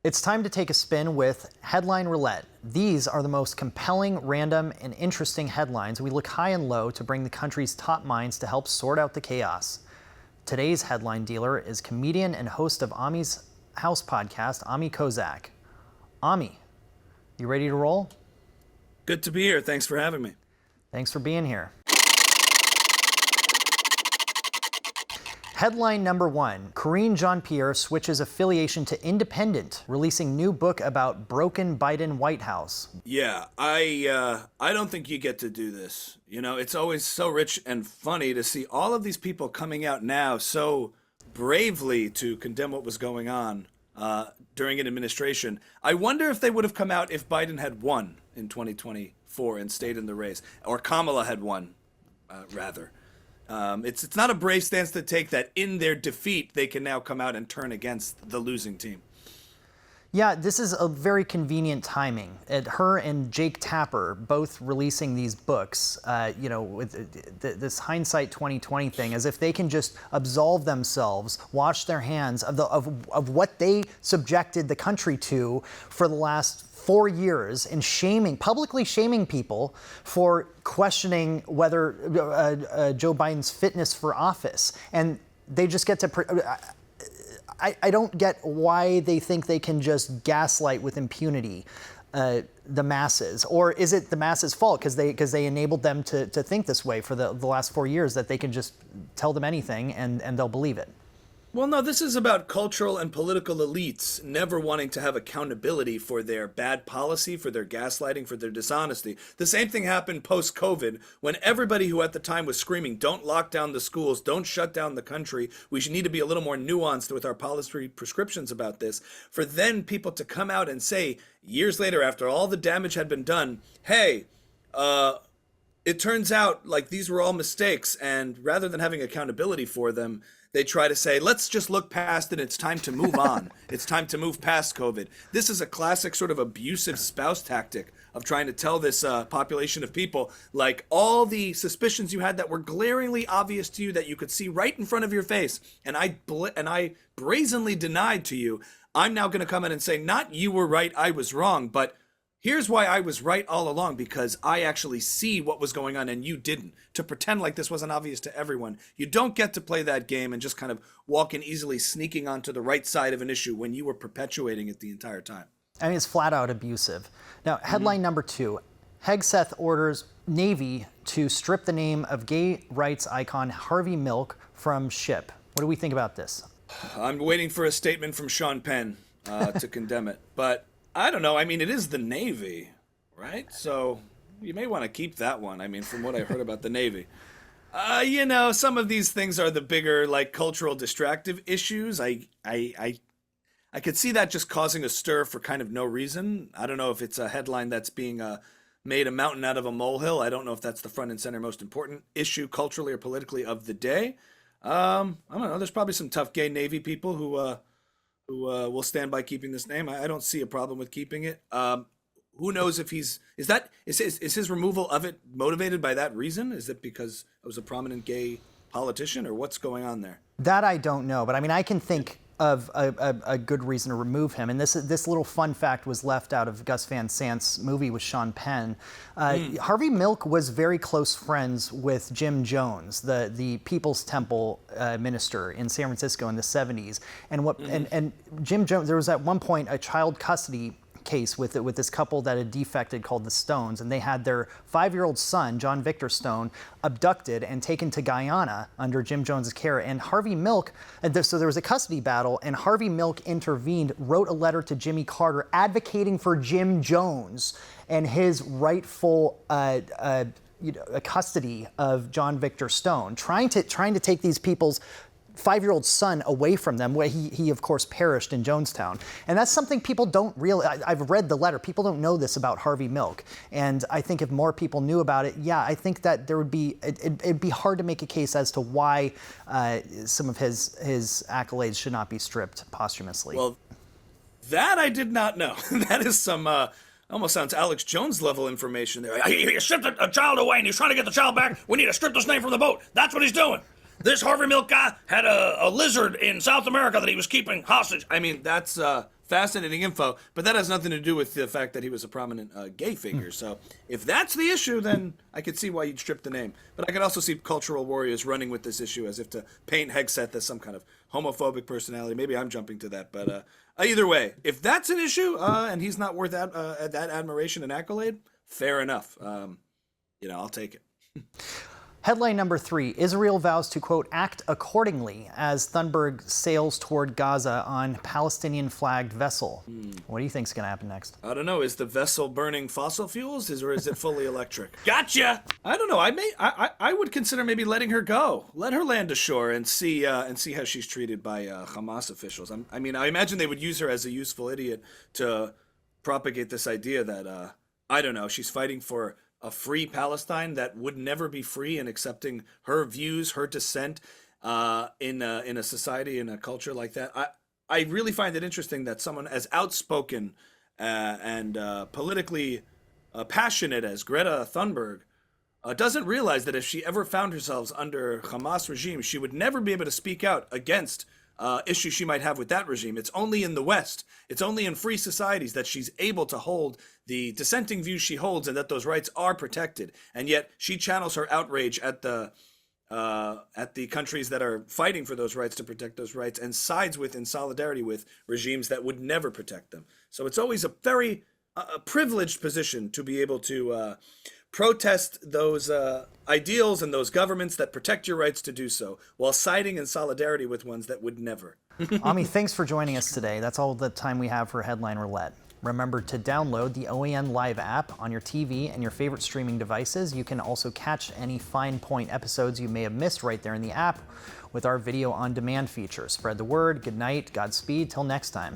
It's time to take a spin with Headline Roulette. These are the most compelling, random, and interesting headlines. We look high and low to bring the country's top minds to help sort out the chaos. Today's headline dealer is comedian and host of Ami's House podcast, Ami Kozak. Ami, you ready to roll? Good to be here. Thanks for having me. Thanks for being here. Headline number one, Karine Jean-Pierre switches affiliation to Independent, releasing new book about broken Biden White House. Yeah, I don't think you get to do this. You know, it's always so rich and funny to see all of these people coming out now so bravely to condemn what was going on during an administration. I wonder if they would have come out if Biden had won in 2024 and stayed in the race, or Kamala had won, rather. It's not a brave stance to take that in their defeat they can now come out and turn against the losing team. Yeah, this is a very convenient timing. Her and Jake Tapper both releasing these books, with this hindsight 2020 thing, as if they can just absolve themselves, wash their hands of what they subjected the country to for the last 4 years, and publicly shaming people for questioning whether Joe Biden's fitness for office. And they just get to, I don't get why they think they can just gaslight with impunity the masses. Or is it the masses' fault because they enabled them to think this way for the last 4 years, that they can just tell them anything and they'll believe it? Well, no, this is about cultural and political elites never wanting to have accountability for their bad policy, for their gaslighting, for their dishonesty. The same thing happened post-COVID when everybody who at the time was screaming, don't lock down the schools, don't shut down the country, we should need to be a little more nuanced with our policy prescriptions about this, for then people to come out and say, years later, after all the damage had been done, hey, it turns out like these were all mistakes, and rather than having accountability for them, they try to say, let's just look past it. It's time to move on. It's time to move past COVID. This is a classic sort of abusive spouse tactic of trying to tell this population of people, like, all the suspicions you had that were glaringly obvious to you, that you could see right in front of your face, and I brazenly denied to you, I'm now going to come in and say, not you were right, I was wrong, but here's why I was right all along, because I actually see what was going on and you didn't. To pretend like this wasn't obvious to everyone. You don't get to play that game and just kind of walk in easily, sneaking onto the right side of an issue when you were perpetuating it the entire time. I mean, it's flat out abusive. Now, headline number two, Hegseth orders Navy to strip the name of gay rights icon Harvey Milk from ship. What do we think about this? I'm waiting for a statement from Sean Penn to condemn it, but I don't know. I mean, it is the Navy, right? So you may want to keep that one. I mean, from what I heard about the Navy. Some of these things are the bigger, like, cultural distractive issues. I could see that just causing a stir for kind of no reason. I don't know if it's a headline that's being made a mountain out of a molehill. I don't know if that's the front and center most important issue culturally or politically of the day. I don't know. There's probably some tough gay Navy people who will stand by keeping this name. I don't see a problem with keeping it. Who knows if is his removal of it motivated by that reason? Is it because it was a prominent gay politician, or what's going on there? That I don't know, but I mean, I can think of a good reason to remove him. And this little fun fact was left out of Gus Van Sant's movie with Sean Penn. Harvey Milk was very close friends with Jim Jones, the People's Temple minister in San Francisco in the 70s. And Jim Jones, there was at one point a child custody case with this couple that had defected called the Stones, and they had their 5-year-old son, John Victor Stone, abducted and taken to Guyana under Jim Jones's care. And Harvey Milk, so there was a custody battle, and Harvey Milk intervened, wrote a letter to Jimmy Carter advocating for Jim Jones and his rightful custody of John Victor Stone, trying to take these people's 5-year-old son away from them, where he of course perished in Jonestown. And that's something people don't really, I've read the letter, people don't know this about Harvey Milk. And I think if more people knew about it, yeah, I think that there would be, it'd be hard to make a case as to why some of his accolades should not be stripped posthumously. Well, that I did not know. That is some, almost sounds Alex Jones level information there. He stripped a child away and he's trying to get the child back. We need to strip this name from the boat. That's what he's doing. This Harvey Milk guy had a lizard in South America that he was keeping hostage. I mean, that's fascinating info, but that has nothing to do with the fact that he was a prominent gay figure. So if that's the issue, then I could see why you'd strip the name. But I could also see cultural warriors running with this issue as if to paint Hegseth as some kind of homophobic personality. Maybe I'm jumping to that, but either way, if that's an issue and he's not worth that admiration and accolade, fair enough. I'll take it. Headline number 3, Israel vows to, quote, act accordingly as Thunberg sails toward Gaza on Palestinian flagged vessel. What do you think's going to happen next? I don't know. Is the vessel burning fossil fuels or is it fully electric? Gotcha! I don't know. I would consider maybe letting her go. Let her land ashore and see how she's treated by Hamas officials. I imagine they would use her as a useful idiot to propagate this idea that, I don't know, she's fighting for a free Palestine that would never be free, and accepting her views, her dissent in a society, in a culture like that. I really find it interesting that someone as outspoken and politically passionate as Greta Thunberg doesn't realize that if she ever found herself under Hamas regime, she would never be able to speak out against issues she might have with that regime. It's only in the West, it's only in free societies that she's able to hold the dissenting views she holds and that those rights are protected. And yet she channels her outrage at the countries that are fighting for those rights to protect those rights and sides with, in solidarity with, regimes that would never protect them. So it's always a very privileged position to be able to protest those ideals and those governments that protect your rights to do so, while siding in solidarity with ones that would never. Ami, thanks for joining us today. That's all the time we have for Headline Roulette. Remember to download the OAN Live app on your TV and your favorite streaming devices. You can also catch any fine point episodes you may have missed right there in the app with our video on demand feature. Spread the word. Good night. Godspeed. Till next time.